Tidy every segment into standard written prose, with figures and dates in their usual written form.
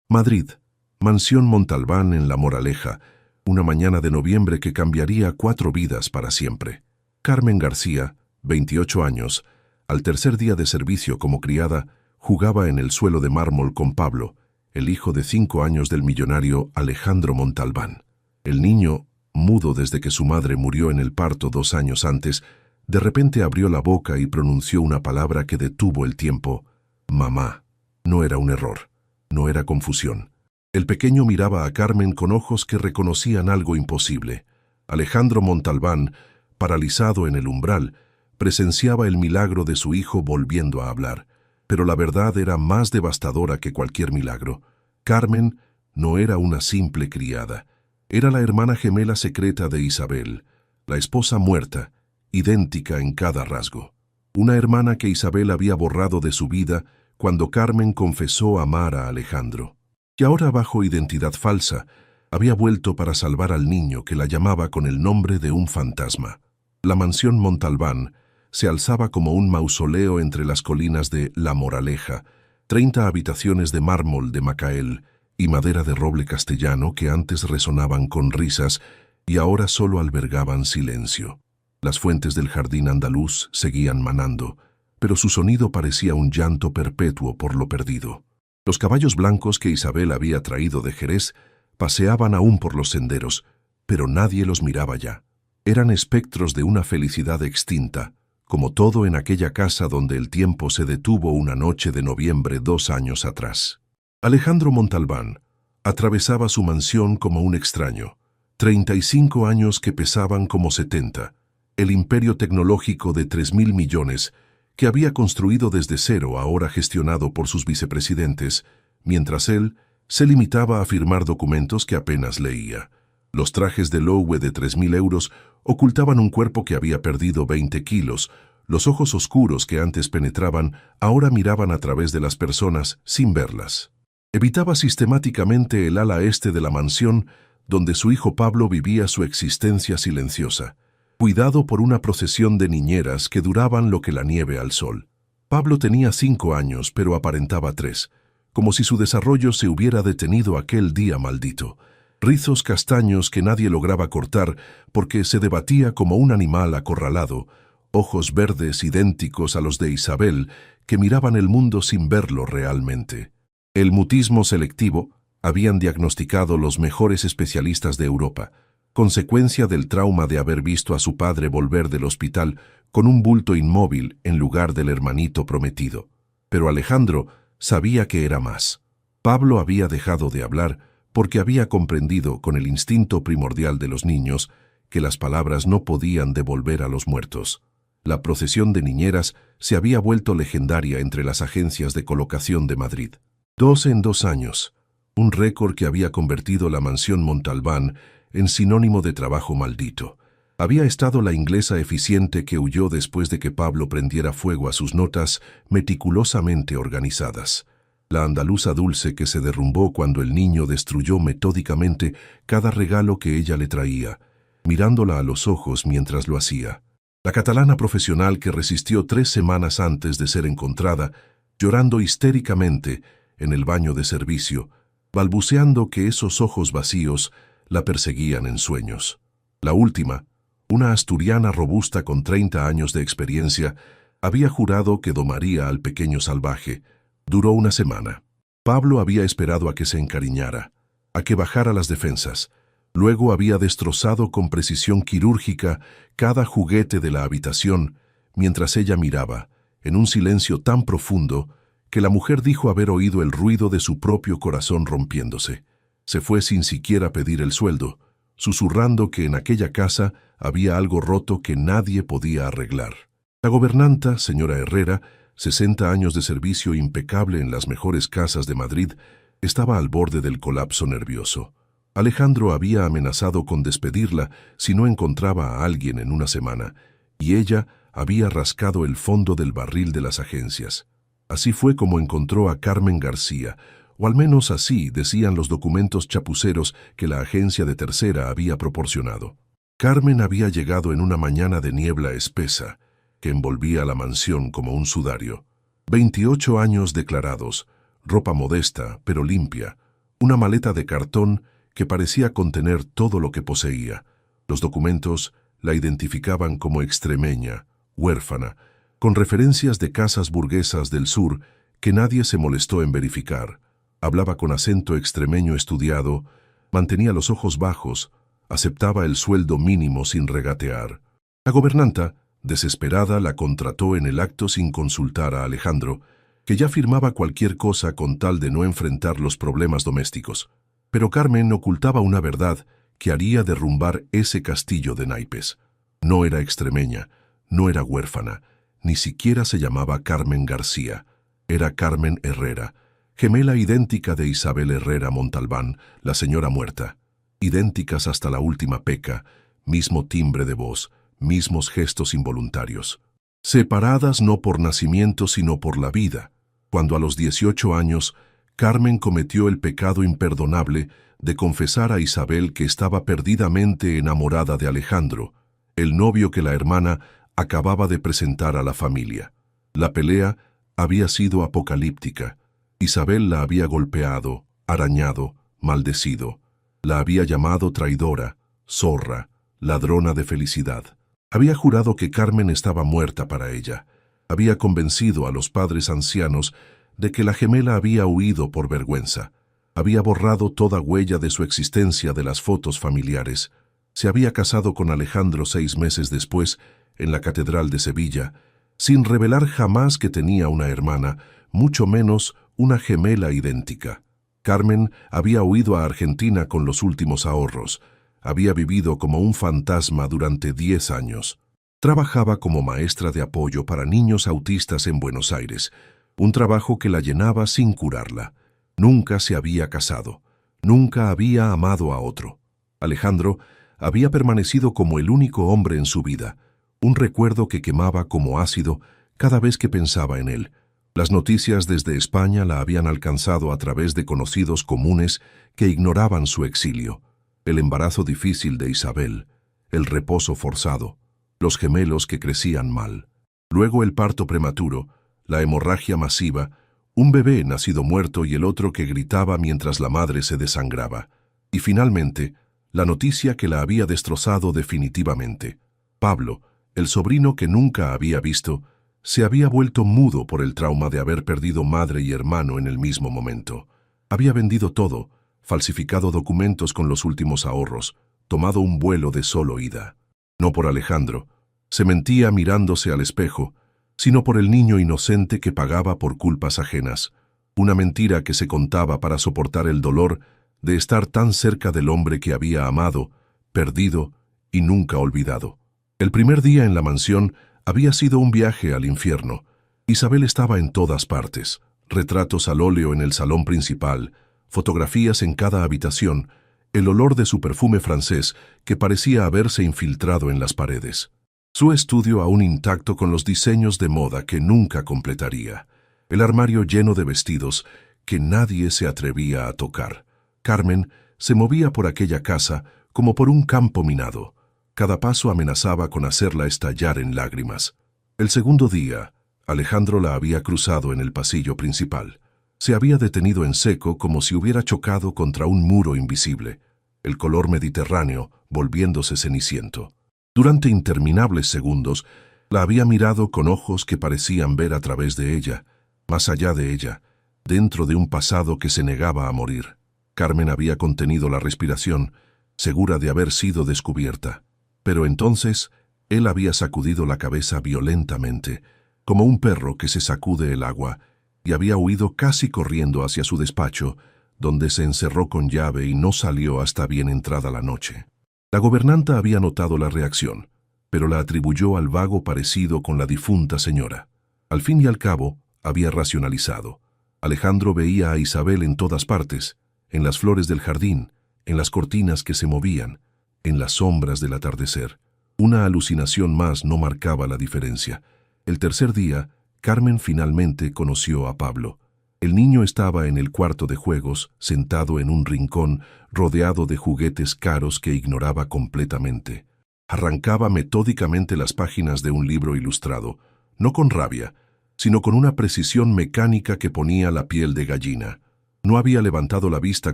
Madrid, Mansión Montalbán en La Moraleja, una mañana de noviembre que cambiaría 4 vidas para siempre. Carmen García, 28 años, al tercer día de servicio como criada, jugaba en el suelo de mármol con Pablo, el hijo de 5 años del millonario Alejandro Montalbán. El niño, mudo desde que su madre murió en el parto 2 años antes, de repente abrió la boca y pronunció una palabra que detuvo el tiempo: mamá. No era un error, no era confusión. El pequeño miraba a Carmen con ojos que reconocían algo imposible. Alejandro Montalbán, paralizado en el umbral, presenciaba el milagro de su hijo volviendo a hablar. Pero la verdad era más devastadora que cualquier milagro. Carmen no era una simple criada. Era la hermana gemela secreta de Isabel, la esposa muerta, idéntica en cada rasgo. Una hermana que Isabel había borrado de su vida cuando Carmen confesó amar a Alejandro. Y ahora, bajo identidad falsa, había vuelto para salvar al niño que la llamaba con el nombre de un fantasma. La mansión Montalbán se alzaba como un mausoleo entre las colinas de La Moraleja, 30 habitaciones de mármol de Macael y madera de roble castellano que antes resonaban con risas y ahora solo albergaban silencio. Las fuentes del jardín andaluz seguían manando, pero su sonido parecía un llanto perpetuo por lo perdido. Los caballos blancos que Isabel había traído de Jerez paseaban aún por los senderos, pero nadie los miraba ya. Eran espectros de una felicidad extinta, como todo en aquella casa donde el tiempo se detuvo una noche de noviembre 2 años atrás. Alejandro Montalbán atravesaba su mansión como un extraño. 35 años que pesaban como 70. El imperio tecnológico de 3.000 millones que había construido desde cero, ahora gestionado por sus vicepresidentes, mientras él se limitaba a firmar documentos que apenas leía. Los trajes de Loewe de 3.000 euros ocultaban un cuerpo que había perdido 20 kilos. Los ojos oscuros que antes penetraban ahora miraban a través de las personas sin verlas. Evitaba sistemáticamente el ala este de la mansión donde su hijo Pablo vivía su existencia silenciosa, cuidado por una procesión de niñeras que duraban lo que la nieve al sol. Pablo tenía 5 años, pero aparentaba 3, como si su desarrollo se hubiera detenido aquel día maldito. Rizos castaños que nadie lograba cortar porque se debatía como un animal acorralado, ojos verdes idénticos a los de Isabel que miraban el mundo sin verlo realmente. El mutismo selectivo habían diagnosticado los mejores especialistas de Europa, consecuencia del trauma de haber visto a su padre volver del hospital con un bulto inmóvil en lugar del hermanito prometido. Pero Alejandro sabía que era más. Pablo había dejado de hablar porque había comprendido con el instinto primordial de los niños que las palabras no podían devolver a los muertos. La procesión de niñeras se había vuelto legendaria entre las agencias de colocación de Madrid. 2 en 2 años, un récord que había convertido la mansión Montalbán en sinónimo de trabajo maldito. Había estado la inglesa eficiente que huyó después de que Pablo prendiera fuego a sus notas meticulosamente organizadas. La andaluza dulce que se derrumbó cuando el niño destruyó metódicamente cada regalo que ella le traía, mirándola a los ojos mientras lo hacía. La catalana profesional que resistió 3 semanas antes de ser encontrada, llorando histéricamente en el baño de servicio, balbuceando que esos ojos vacíos la perseguían en sueños. La última, una asturiana robusta con 30 años de experiencia, había jurado que domaría al pequeño salvaje. Duró 1 semana. Pablo había esperado a que se encariñara, a que bajara las defensas. Luego había destrozado con precisión quirúrgica cada juguete de la habitación, mientras ella miraba, en un silencio tan profundo, que la mujer dijo haber oído el ruido de su propio corazón rompiéndose. Se fue sin siquiera pedir el sueldo, susurrando que en aquella casa había algo roto que nadie podía arreglar. La gobernanta, señora Herrera, 60 años de servicio impecable en las mejores casas de Madrid, estaba al borde del colapso nervioso. Alejandro había amenazado con despedirla si no encontraba a alguien en 1 semana, y ella había rascado el fondo del barril de las agencias. Así fue como encontró a Carmen García, o al menos así decían los documentos chapuceros que la agencia de tercera había proporcionado. Carmen había llegado en una mañana de niebla espesa, que envolvía la mansión como un sudario. 28 años declarados, ropa modesta pero limpia, una maleta de cartón que parecía contener todo lo que poseía. Los documentos la identificaban como extremeña, huérfana, con referencias de casas burguesas del sur que nadie se molestó en verificar. Hablaba con acento extremeño estudiado, mantenía los ojos bajos, aceptaba el sueldo mínimo sin regatear. La gobernanta, desesperada, la contrató en el acto sin consultar a Alejandro, que ya firmaba cualquier cosa con tal de no enfrentar los problemas domésticos. Pero Carmen ocultaba una verdad que haría derrumbar ese castillo de naipes. No era extremeña, no era huérfana, ni siquiera se llamaba Carmen García. Era Carmen Herrera, gemela idéntica de Isabel Herrera Montalbán, la señora muerta. Idénticas hasta la última peca, mismo timbre de voz, mismos gestos involuntarios. Separadas no por nacimiento sino por la vida, cuando a los 18 años Carmen cometió el pecado imperdonable de confesar a Isabel que estaba perdidamente enamorada de Alejandro, el novio que la hermana acababa de presentar a la familia. La pelea había sido apocalíptica. Isabel la había golpeado, arañado, maldecido. La había llamado traidora, zorra, ladrona de felicidad. Había jurado que Carmen estaba muerta para ella. Había convencido a los padres ancianos de que la gemela había huido por vergüenza. Había borrado toda huella de su existencia de las fotos familiares. Se había casado con Alejandro 6 meses después, en la Catedral de Sevilla, sin revelar jamás que tenía una hermana, mucho menos una gemela idéntica. Carmen había huido a Argentina con los últimos ahorros. Había vivido como un fantasma durante 10 años. Trabajaba como maestra de apoyo para niños autistas en Buenos Aires, un trabajo que la llenaba sin curarla. Nunca se había casado, nunca había amado a otro. Alejandro había permanecido como el único hombre en su vida, un recuerdo que quemaba como ácido cada vez que pensaba en él. Las noticias desde España la habían alcanzado a través de conocidos comunes que ignoraban su exilio. El embarazo difícil de Isabel, el reposo forzado, los gemelos que crecían mal. Luego el parto prematuro, la hemorragia masiva, un bebé nacido muerto y el otro que gritaba mientras la madre se desangraba. Y finalmente, la noticia que la había destrozado definitivamente. Pablo, el sobrino que nunca había visto, se había vuelto mudo por el trauma de haber perdido madre y hermano en el mismo momento. Había vendido todo, falsificado documentos con los últimos ahorros, tomado un vuelo de solo ida. No por Alejandro, se mentía mirándose al espejo, sino por el niño inocente que pagaba por culpas ajenas, una mentira que se contaba para soportar el dolor de estar tan cerca del hombre que había amado, perdido y nunca olvidado. El primer día en la mansión había sido un viaje al infierno. Isabel estaba en todas partes, retratos al óleo en el salón principal, fotografías en cada habitación, el olor de su perfume francés que parecía haberse infiltrado en las paredes. Su estudio aún intacto con los diseños de moda que nunca completaría. El armario lleno de vestidos que nadie se atrevía a tocar. Carmen se movía por aquella casa como por un campo minado. Cada paso amenazaba con hacerla estallar en lágrimas. El segundo día, Alejandro la había cruzado en el pasillo principal. Se había detenido en seco como si hubiera chocado contra un muro invisible, el color mediterráneo volviéndose ceniciento. Durante interminables segundos, la había mirado con ojos que parecían ver a través de ella, más allá de ella, dentro de un pasado que se negaba a morir. Carmen había contenido la respiración, segura de haber sido descubierta. Pero entonces, él había sacudido la cabeza violentamente, como un perro que se sacude el agua, y había huido casi corriendo hacia su despacho, donde se encerró con llave y no salió hasta bien entrada la noche. La gobernanta había notado la reacción, pero la atribuyó al vago parecido con la difunta señora. Al fin y al cabo, había racionalizado. Alejandro veía a Isabel en todas partes, en las flores del jardín, en las cortinas que se movían, en las sombras del atardecer. Una alucinación más no marcaba la diferencia. El tercer día, Carmen finalmente conoció a Pablo. El niño estaba en el cuarto de juegos, sentado en un rincón, rodeado de juguetes caros que ignoraba completamente. Arrancaba metódicamente las páginas de un libro ilustrado, no con rabia, sino con una precisión mecánica que ponía la piel de gallina. No había levantado la vista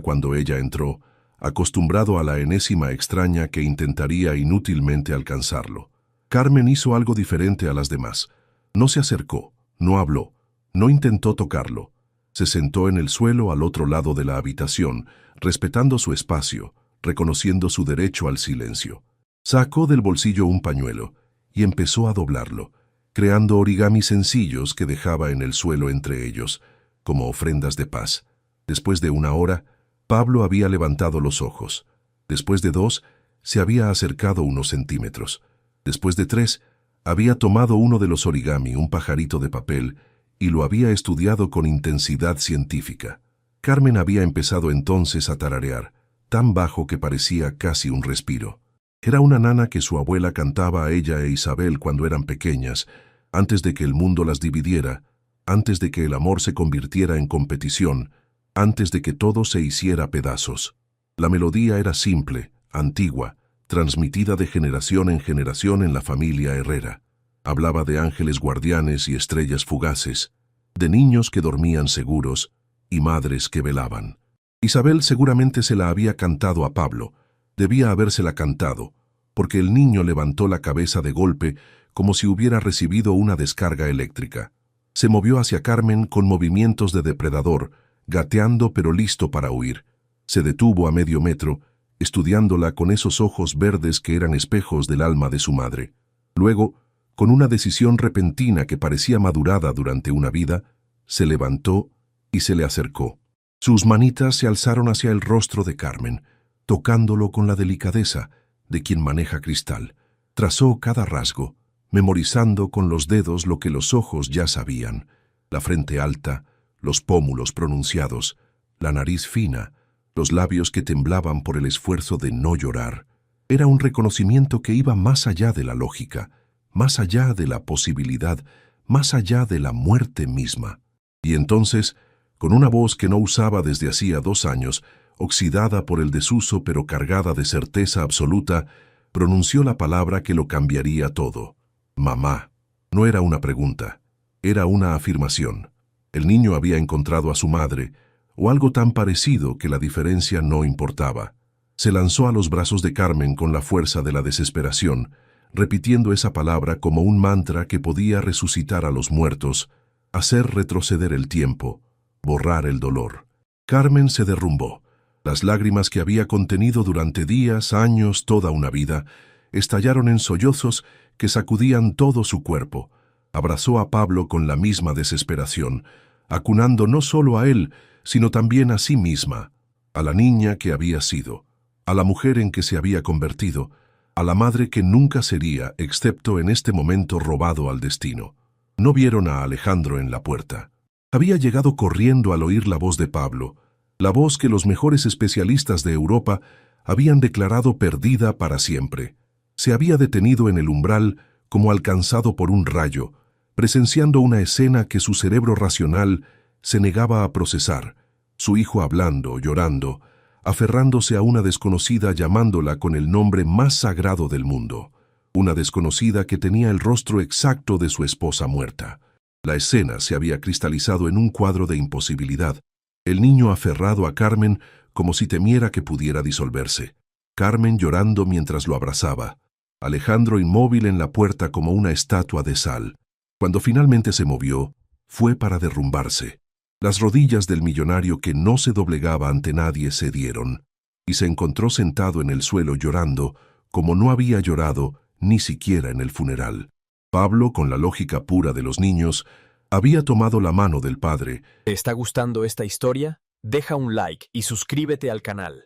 cuando ella entró, acostumbrado a la enésima extraña que intentaría inútilmente alcanzarlo. Carmen hizo algo diferente a las demás. No se acercó, no habló, no intentó tocarlo. Se sentó en el suelo al otro lado de la habitación, respetando su espacio, reconociendo su derecho al silencio. Sacó del bolsillo un pañuelo y empezó a doblarlo, creando origamis sencillos que dejaba en el suelo entre ellos, como ofrendas de paz. Después de 1 hora, Pablo había levantado los ojos. Después de 2, se había acercado unos centímetros. Después de 3, había tomado uno de los origami, un pajarito de papel, y lo había estudiado con intensidad científica. Carmen había empezado entonces a tararear, tan bajo que parecía casi un respiro. Era una nana que su abuela cantaba a ella e Isabel cuando eran pequeñas, antes de que el mundo las dividiera, antes de que el amor se convirtiera en competición, antes de que todo se hiciera pedazos. La melodía era simple, antigua, transmitida de generación en generación en la familia Herrera. Hablaba de ángeles guardianes y estrellas fugaces, de niños que dormían seguros y madres que velaban. Isabel seguramente se la había cantado a Pablo, debía habérsela cantado, porque el niño levantó la cabeza de golpe como si hubiera recibido una descarga eléctrica. Se movió hacia Carmen con movimientos de depredador, gateando pero listo para huir. Se detuvo a medio metro, estudiándola con esos ojos verdes que eran espejos del alma de su madre. Luego, con una decisión repentina que parecía madurada durante una vida, se levantó y se le acercó. Sus manitas se alzaron hacia el rostro de Carmen, tocándolo con la delicadeza de quien maneja cristal. Trazó cada rasgo, memorizando con los dedos lo que los ojos ya sabían: la frente alta, los pómulos pronunciados, la nariz fina, los labios que temblaban por el esfuerzo de no llorar. Era un reconocimiento que iba más allá de la lógica, más allá de la posibilidad, más allá de la muerte misma. Y entonces, con una voz que no usaba desde hacía 2 años, oxidada por el desuso pero cargada de certeza absoluta, pronunció la palabra que lo cambiaría todo: mamá. No era una pregunta, era una afirmación. El niño había encontrado a su madre, o algo tan parecido que la diferencia no importaba. Se lanzó a los brazos de Carmen con la fuerza de la desesperación, repitiendo esa palabra como un mantra que podía resucitar a los muertos, hacer retroceder el tiempo, borrar el dolor. Carmen se derrumbó. Las lágrimas que había contenido durante días, años, toda una vida, estallaron en sollozos que sacudían todo su cuerpo. Abrazó a Pablo con la misma desesperación, acunando no solo a él, sino también a sí misma, a la niña que había sido, a la mujer en que se había convertido, a la madre que nunca sería, excepto en este momento robado al destino. No vieron a Alejandro en la puerta. Había llegado corriendo al oír la voz de Pablo, la voz que los mejores especialistas de Europa habían declarado perdida para siempre. Se había detenido en el umbral como alcanzado por un rayo, presenciando una escena que su cerebro racional se negaba a procesar: su hijo hablando, llorando, aferrándose a una desconocida, llamándola con el nombre más sagrado del mundo, una desconocida que tenía el rostro exacto de su esposa muerta. La escena se había cristalizado en un cuadro de imposibilidad, el niño aferrado a Carmen como si temiera que pudiera disolverse, Carmen llorando mientras lo abrazaba, Alejandro inmóvil en la puerta como una estatua de sal. Cuando finalmente se movió, fue para derrumbarse. Las rodillas del millonario, que no se doblegaba ante nadie, cedieron, y se encontró sentado en el suelo llorando como no había llorado ni siquiera en el funeral. Pablo, con la lógica pura de los niños, había tomado la mano del padre. ¿Te está gustando esta historia? Deja un like y suscríbete al canal.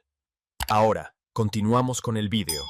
Ahora, continuamos con el vídeo.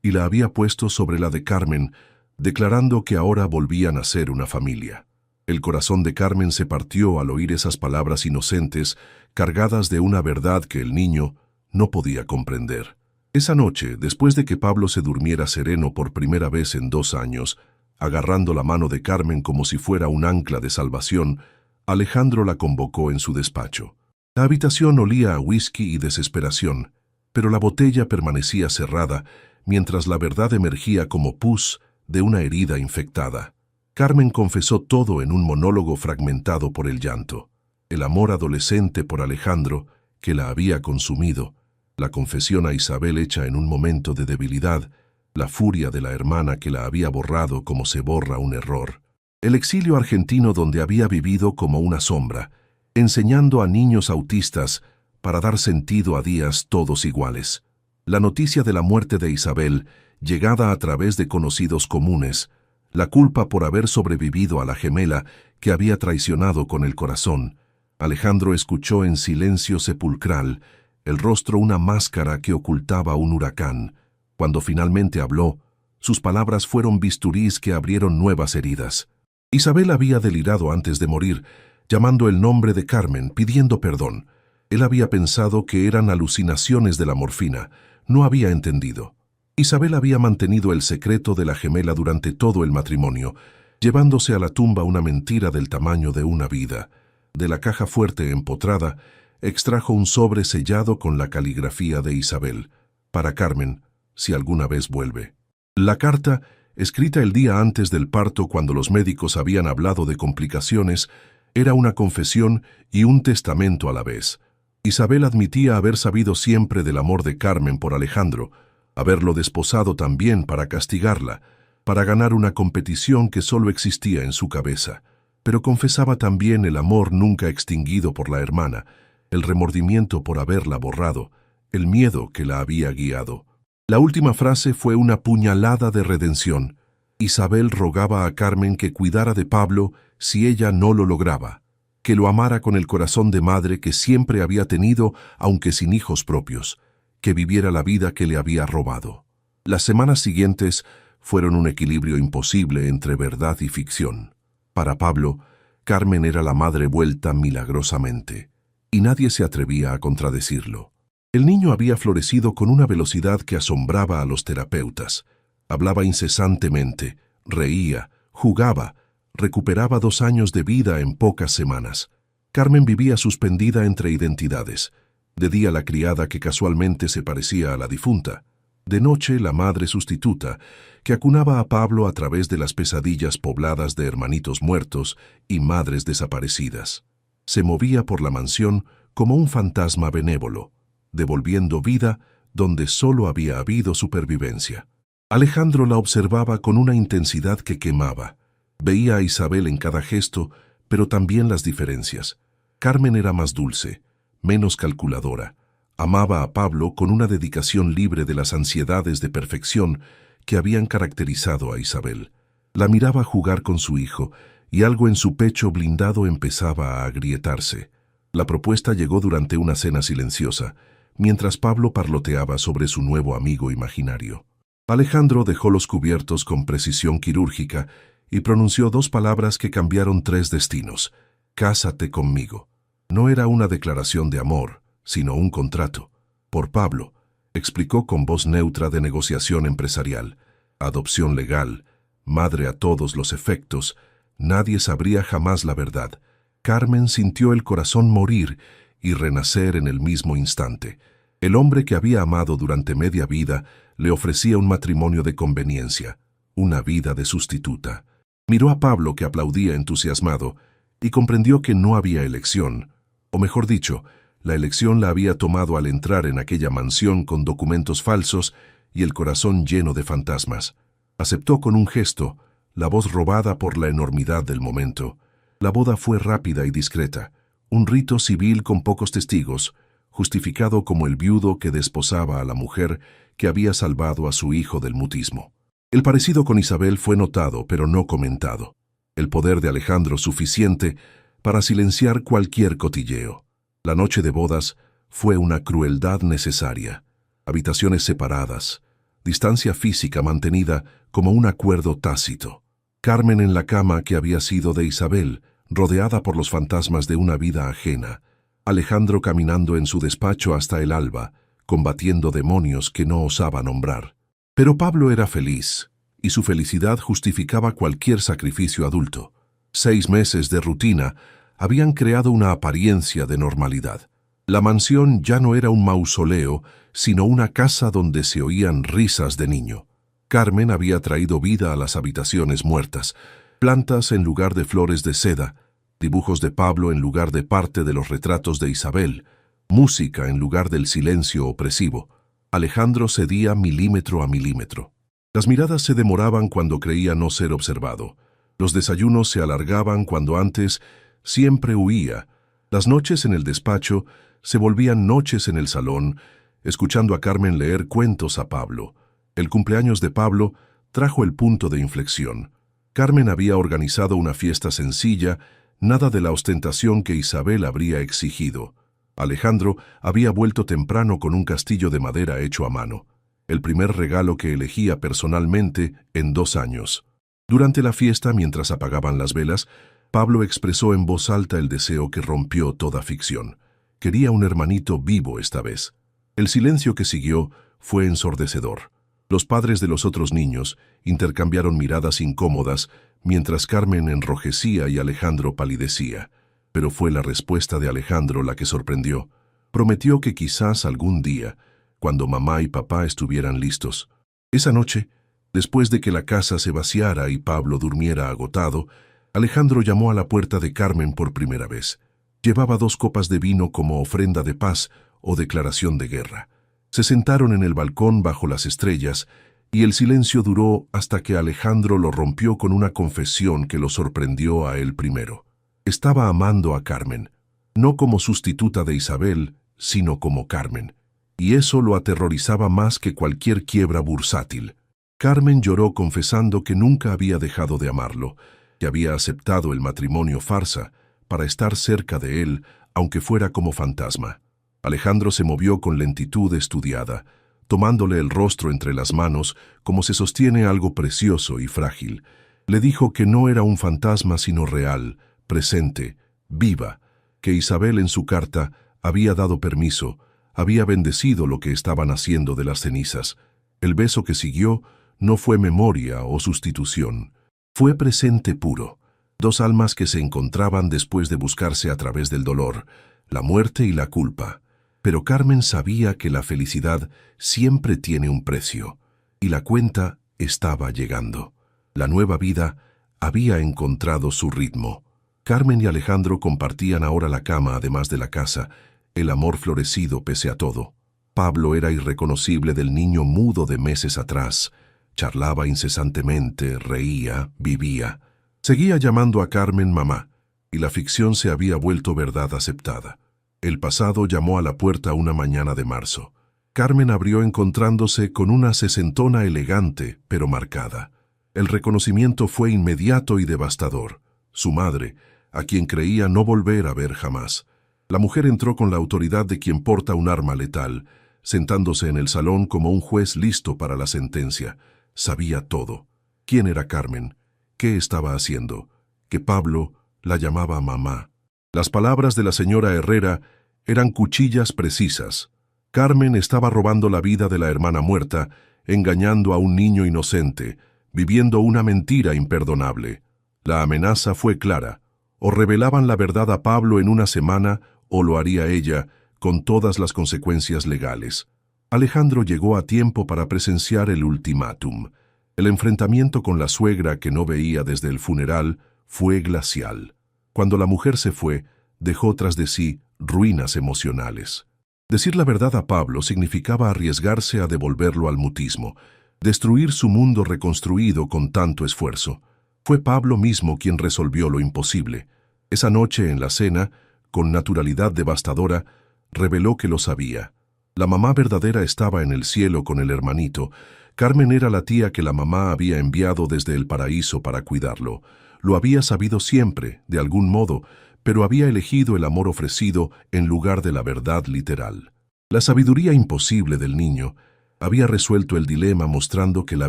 Y la había puesto sobre la de Carmen, declarando que ahora volvían a ser una familia. El corazón de Carmen se partió al oír esas palabras inocentes, cargadas de una verdad que el niño no podía comprender. Esa noche, después de que Pablo se durmiera sereno por primera vez en 2 años, agarrando la mano de Carmen como si fuera un ancla de salvación, Alejandro la convocó en su despacho. La habitación olía a whisky y desesperación, pero la botella permanecía cerrada, mientras la verdad emergía como pus de una herida infectada. Carmen confesó todo en un monólogo fragmentado por el llanto. el amor adolescente por Alejandro, que la había consumido, la confesión a Isabel hecha en un momento de debilidad, la furia de la hermana que la había borrado como se borra un error. El exilio argentino donde había vivido como una sombra, enseñando a niños autistas para dar sentido a días todos iguales. La noticia de la muerte de Isabel, llegada a través de conocidos comunes, la culpa por haber sobrevivido a la gemela que había traicionado con el corazón. Alejandro escuchó en silencio sepulcral, el rostro una máscara que ocultaba un huracán. Cuando finalmente habló, sus palabras fueron bisturís que abrieron nuevas heridas. Isabel había delirado antes de morir, llamando el nombre de Carmen, pidiendo perdón. Él había pensado que eran alucinaciones de la morfina, no había entendido. Isabel había mantenido el secreto de la gemela durante todo el matrimonio, llevándose a la tumba una mentira del tamaño de una vida. De la caja fuerte empotrada, extrajo un sobre sellado con la caligrafía de Isabel, para Carmen, si alguna vez vuelve. La carta, escrita el día antes del parto cuando los médicos habían hablado de complicaciones, era una confesión y un testamento a la vez. Isabel admitía haber sabido siempre del amor de Carmen por Alejandro, haberlo desposado también para castigarla, para ganar una competición que solo existía en su cabeza. Pero confesaba también el amor nunca extinguido por la hermana, el remordimiento por haberla borrado, el miedo que la había guiado. La última frase fue una puñalada de redención. Isabel rogaba a Carmen que cuidara de Pablo si ella no lo lograba, que lo amara con el corazón de madre que siempre había tenido, aunque sin hijos propios, que viviera la vida que le había robado. Las semanas siguientes fueron un equilibrio imposible entre verdad y ficción. Para Pablo, Carmen era la madre vuelta milagrosamente, y nadie se atrevía a contradecirlo. El niño había florecido con una velocidad que asombraba a los terapeutas. Hablaba incesantemente, reía, jugaba, recuperaba 2 años de vida en pocas semanas. Carmen vivía suspendida entre identidades. De día la criada que casualmente se parecía a la difunta. De noche la madre sustituta, que acunaba a Pablo a través de las pesadillas pobladas de hermanitos muertos y madres desaparecidas. Se movía por la mansión como un fantasma benévolo, devolviendo vida donde solo había habido supervivencia. Alejandro la observaba con una intensidad que quemaba. Veía a Isabel en cada gesto, pero también las diferencias. Carmen era más dulce, menos calculadora. Amaba a Pablo con una dedicación libre de las ansiedades de perfección que habían caracterizado a Isabel. La miraba jugar con su hijo, y algo en su pecho blindado empezaba a agrietarse. La propuesta llegó durante una cena silenciosa, mientras Pablo parloteaba sobre su nuevo amigo imaginario. Alejandro dejó los cubiertos con precisión quirúrgica y pronunció 2 palabras que cambiaron 3 destinos. «Cásate conmigo». No era una declaración de amor, sino un contrato. Por Pablo, explicó con voz neutra de negociación empresarial, adopción legal, madre a todos los efectos, nadie sabría jamás la verdad. Carmen sintió el corazón morir y renacer en el mismo instante. El hombre que había amado durante media vida le ofrecía un matrimonio de conveniencia, una vida de sustituta. Miró a Pablo, que aplaudía entusiasmado, y comprendió que no había elección, o mejor dicho, la elección la había tomado al entrar en aquella mansión con documentos falsos y el corazón lleno de fantasmas. Aceptó con un gesto, la voz robada por la enormidad del momento. La boda fue rápida y discreta, un rito civil con pocos testigos, justificado como el viudo que desposaba a la mujer que había salvado a su hijo del mutismo. El parecido con Isabel fue notado, pero no comentado. El poder de Alejandro suficiente para silenciar cualquier cotilleo. La noche de bodas fue una crueldad necesaria. Habitaciones separadas, distancia física mantenida como un acuerdo tácito. Carmen en la cama que había sido de Isabel, rodeada por los fantasmas de una vida ajena. Alejandro caminando en su despacho hasta el alba, combatiendo demonios que no osaba nombrar. Pero Pablo era feliz, y su felicidad justificaba cualquier sacrificio adulto. 6 meses de rutina habían creado una apariencia de normalidad. La mansión ya no era un mausoleo, sino una casa donde se oían risas de niño. Carmen había traído vida a las habitaciones muertas, plantas en lugar de flores de seda, dibujos de Pablo en lugar de parte de los retratos de Isabel, música en lugar del silencio opresivo. Alejandro cedía milímetro a milímetro. Las miradas se demoraban cuando creía no ser observado. Los desayunos se alargaban cuando antes siempre huía. Las noches en el despacho se volvían noches en el salón, escuchando a Carmen leer cuentos a Pablo. El cumpleaños de Pablo trajo el punto de inflexión. Carmen había organizado una fiesta sencilla, nada de la ostentación que Isabel habría exigido. Alejandro había vuelto temprano con un castillo de madera hecho a mano, el primer regalo que elegía personalmente en 2 años. Durante la fiesta, mientras apagaban las velas, Pablo expresó en voz alta el deseo que rompió toda ficción. Quería un hermanito vivo esta vez. El silencio que siguió fue ensordecedor. Los padres de los otros niños intercambiaron miradas incómodas mientras Carmen enrojecía y Alejandro palidecía. Pero fue la respuesta de Alejandro la que sorprendió. Prometió que quizás algún día, cuando mamá y papá estuvieran listos. Esa noche, después de que la casa se vaciara y Pablo durmiera agotado, Alejandro llamó a la puerta de Carmen por primera vez. Llevaba 2 copas de vino como ofrenda de paz o declaración de guerra. Se sentaron en el balcón bajo las estrellas y el silencio duró hasta que Alejandro lo rompió con una confesión que lo sorprendió a él primero. Estaba amando a Carmen, no como sustituta de Isabel, sino como Carmen, y eso lo aterrorizaba más que cualquier quiebra bursátil. Carmen lloró confesando que nunca había dejado de amarlo, que había aceptado el matrimonio farsa para estar cerca de él, aunque fuera como fantasma. Alejandro se movió con lentitud estudiada, tomándole el rostro entre las manos como se sostiene algo precioso y frágil. Le dijo que no era un fantasma sino real, presente, viva, que Isabel en su carta había dado permiso, había bendecido lo que estaban haciendo de las cenizas. El beso que siguió no fue memoria o sustitución, fue presente puro. 2 almas que se encontraban después de buscarse a través del dolor, la muerte y la culpa. Pero Carmen sabía que la felicidad siempre tiene un precio, y la cuenta estaba llegando. La nueva vida había encontrado su ritmo. Carmen y Alejandro compartían ahora la cama además de la casa, el amor florecido pese a todo. Pablo era irreconocible del niño mudo de meses atrás. Charlaba incesantemente, reía, vivía. Seguía llamando a Carmen mamá, y la ficción se había vuelto verdad aceptada. El pasado llamó a la puerta una mañana de marzo. Carmen abrió encontrándose con una sesentona elegante, pero marcada. El reconocimiento fue inmediato y devastador. Su madre, a quien creía no volver a ver jamás. La mujer entró con la autoridad de quien porta un arma letal, sentándose en el salón como un juez listo para la sentencia. Sabía todo. ¿Quién era Carmen? ¿Qué estaba haciendo? Que Pablo la llamaba mamá. Las palabras de la señora Herrera eran cuchillas precisas. Carmen estaba robando la vida de la hermana muerta, engañando a un niño inocente, viviendo una mentira imperdonable. La amenaza fue clara. O revelaban la verdad a Pablo en una semana, o lo haría ella, con todas las consecuencias legales. Alejandro llegó a tiempo para presenciar el ultimátum. El enfrentamiento con la suegra que no veía desde el funeral fue glacial. Cuando la mujer se fue, dejó tras de sí ruinas emocionales. Decir la verdad a Pablo significaba arriesgarse a devolverlo al mutismo, destruir su mundo reconstruido con tanto esfuerzo. Fue Pablo mismo quien resolvió lo imposible. Esa noche en la cena, con naturalidad devastadora, reveló que lo sabía. La mamá verdadera estaba en el cielo con el hermanito. Carmen era la tía que la mamá había enviado desde el paraíso para cuidarlo. Lo había sabido siempre, de algún modo, pero había elegido el amor ofrecido en lugar de la verdad literal. La sabiduría imposible del niño había resuelto el dilema mostrando que la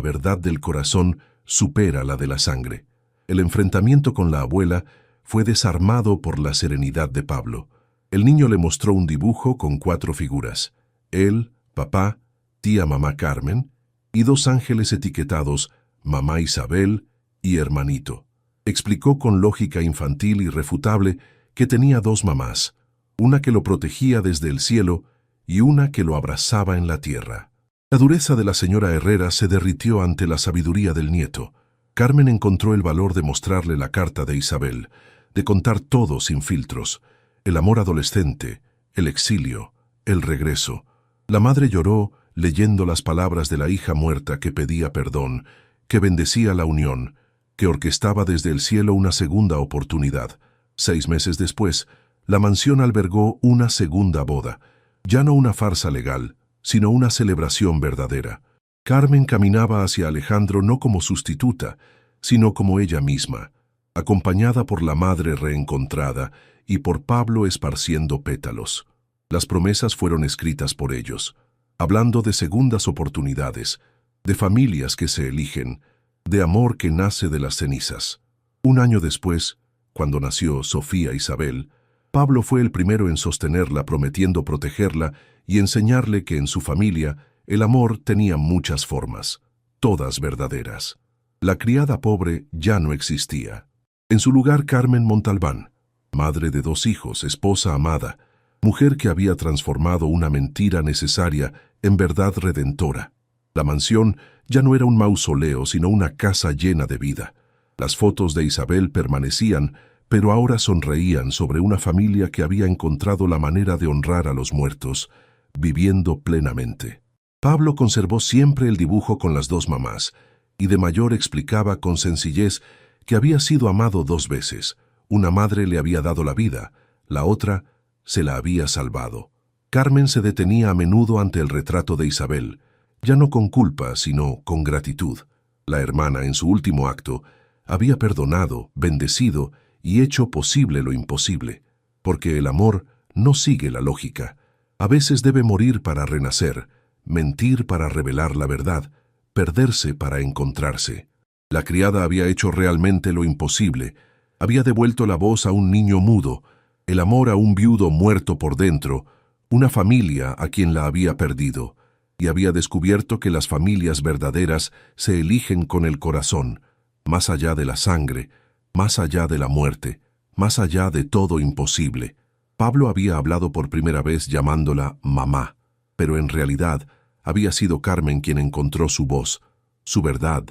verdad del corazón supera la de la sangre. El enfrentamiento con la abuela fue desarmado por la serenidad de Pablo. El niño le mostró un dibujo con 4 figuras. Él, papá, tía mamá Carmen, y 2 ángeles etiquetados, mamá Isabel y hermanito. Explicó con lógica infantil irrefutable que tenía 2 mamás, una que lo protegía desde el cielo y una que lo abrazaba en la tierra. La dureza de la señora Herrera se derritió ante la sabiduría del nieto. Carmen encontró el valor de mostrarle la carta de Isabel, de contar todo sin filtros. El amor adolescente, el exilio, el regreso. La madre lloró leyendo las palabras de la hija muerta que pedía perdón, que bendecía la unión, que orquestaba desde el cielo una segunda oportunidad. 6 meses después, la mansión albergó una segunda boda, ya no una farsa legal, sino una celebración verdadera. Carmen caminaba hacia Alejandro no como sustituta, sino como ella misma, acompañada por la madre reencontrada y por Pablo esparciendo pétalos. Las promesas fueron escritas por ellos, hablando de segundas oportunidades, de familias que se eligen, de amor que nace de las cenizas. 1 año después, cuando nació Sofía Isabel, Pablo fue el primero en sostenerla, prometiendo protegerla y enseñarle que en su familia el amor tenía muchas formas, todas verdaderas. La criada pobre ya no existía. En su lugar, Carmen Montalbán, madre de 2 hijos, esposa amada, mujer que había transformado una mentira necesaria en verdad redentora. La mansión ya no era un mausoleo, sino una casa llena de vida. Las fotos de Isabel permanecían, pero ahora sonreían sobre una familia que había encontrado la manera de honrar a los muertos, viviendo plenamente. Pablo conservó siempre el dibujo con las 2 mamás, y de mayor explicaba con sencillez que había sido amado 2 veces. Una madre le había dado la vida, la otra se la había salvado. Carmen se detenía a menudo ante el retrato de Isabel, ya no con culpa, sino con gratitud. La hermana, en su último acto, había perdonado, bendecido y hecho posible lo imposible, porque el amor no sigue la lógica. A veces debe morir para renacer, mentir para revelar la verdad, perderse para encontrarse. La criada había hecho realmente lo imposible, había devuelto la voz a un niño mudo, el amor a un viudo muerto por dentro, una familia a quien la había perdido, y había descubierto que las familias verdaderas se eligen con el corazón, más allá de la sangre, más allá de la muerte, más allá de todo imposible. Pablo había hablado por primera vez llamándola mamá, pero en realidad había sido Carmen quien encontró su voz, su verdad,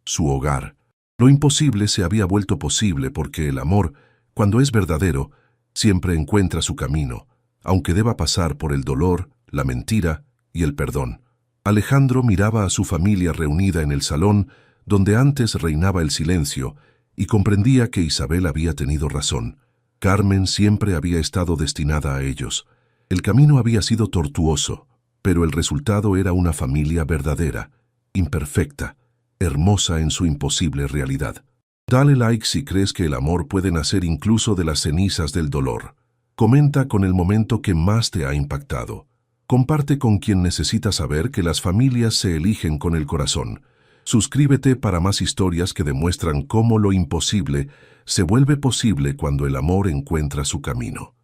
su hogar. Lo imposible se había vuelto posible porque el amor, cuando es verdadero, siempre encuentra su camino, aunque deba pasar por el dolor, la mentira y el perdón. Alejandro miraba a su familia reunida en el salón donde antes reinaba el silencio y comprendía que Isabel había tenido razón. Carmen siempre había estado destinada a ellos. El camino había sido tortuoso, pero el resultado era una familia verdadera, imperfecta, hermosa en su imposible realidad. Dale like si crees que el amor puede nacer incluso de las cenizas del dolor. Comenta con el momento que más te ha impactado. Comparte con quien necesita saber que las familias se eligen con el corazón. Suscríbete para más historias que demuestran cómo lo imposible se vuelve posible cuando el amor encuentra su camino.